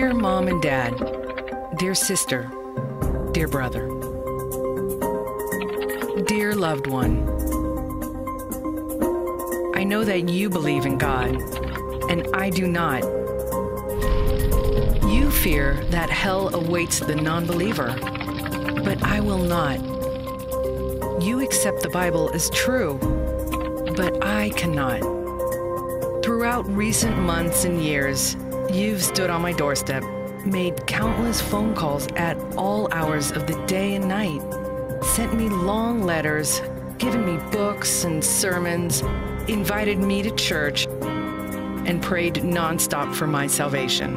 Dear Mom and Dad, dear sister, dear brother, dear loved one, I know that you believe in God, and I do not. You fear that hell awaits the non-believer, but I will not. You accept the Bible as true, but I cannot. Throughout recent months and years, you've stood on my doorstep, made countless phone calls at all hours of the day and night, sent me long letters, given me books and sermons, invited me to church, and prayed nonstop for my salvation.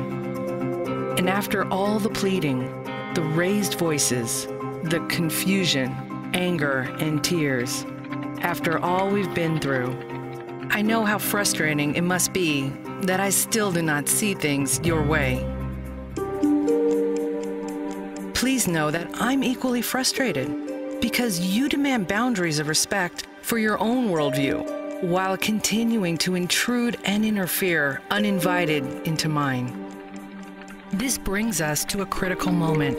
And after all the pleading, the raised voices, the confusion, anger, and tears, after all we've been through, I know how frustrating it must be that I still do not see things your way. Please know that I'm equally frustrated because you demand boundaries of respect for your own worldview while continuing to intrude and interfere uninvited into mine. This brings us to a critical moment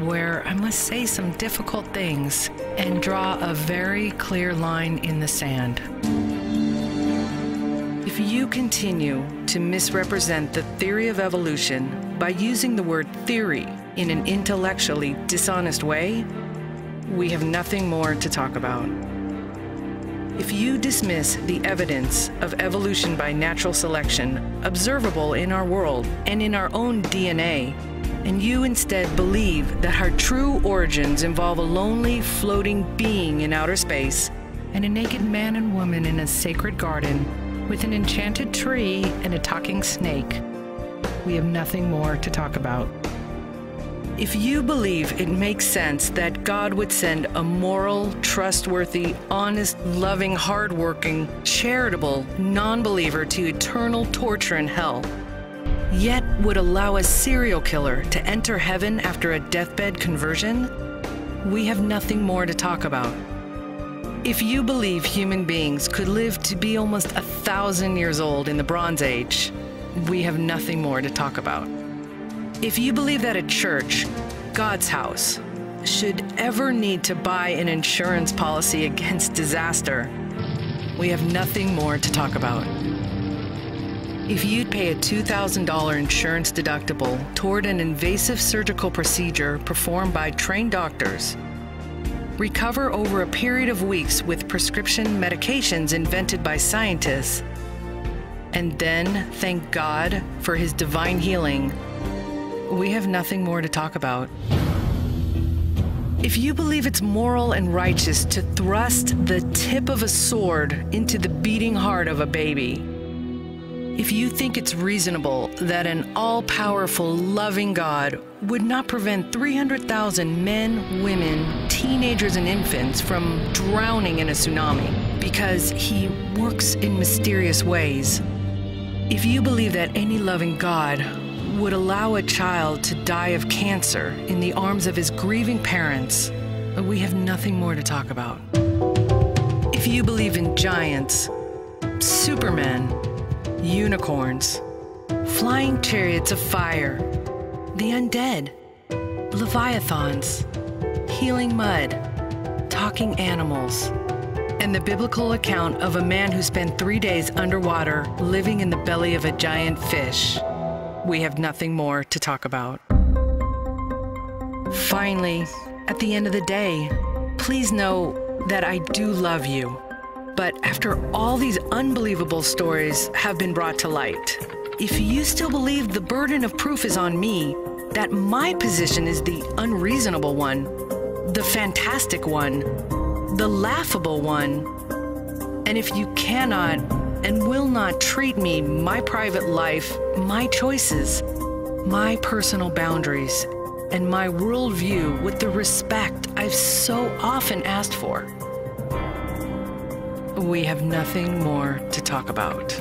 where I must say some difficult things and draw a very clear line in the sand. If you continue to misrepresent the theory of evolution by using the word theory in an intellectually dishonest way, we have nothing more to talk about. If you dismiss the evidence of evolution by natural selection observable in our world and in our own DNA, and you instead believe that our true origins involve a lonely, floating being in outer space and a naked man and woman in a sacred garden with an enchanted tree and a talking snake, we have nothing more to talk about. If you believe it makes sense that God would send a moral, trustworthy, honest, loving, hardworking, charitable non-believer to eternal torture in hell, yet would allow a serial killer to enter heaven after a deathbed conversion, we have nothing more to talk about. If you believe human beings could live to be almost 1,000 years old in the Bronze Age, we have nothing more to talk about. If you believe that a church, God's house, should ever need to buy an insurance policy against disaster, we have nothing more to talk about. If you'd pay a $2,000 insurance deductible toward an invasive surgical procedure performed by trained doctors, recover over a period of weeks with prescription medications invented by scientists, and then thank God for his divine healing, we have nothing more to talk about. If you believe it's moral and righteous to thrust the tip of a sword into the beating heart of a baby, if you think it's reasonable that an all-powerful, loving God would not prevent 300,000 men, women, teenagers, and infants from drowning in a tsunami because he works in mysterious ways, if you believe that any loving God would allow a child to die of cancer in the arms of his grieving parents, we have nothing more to talk about. If you believe in giants, supermen, unicorns, flying chariots of fire, the undead, leviathans, healing mud, talking animals, and the biblical account of a man who spent 3 days underwater living in the belly of a giant fish, we have nothing more to talk about. Finally, at the end of the day, please know that I do love you. But after all these unbelievable stories have been brought to light, if you still believe the burden of proof is on me, that my position is the unreasonable one, the fantastic one, the laughable one, and if you cannot and will not treat me, my private life, my choices, my personal boundaries, and my worldview with the respect I've so often asked for, we have nothing more to talk about.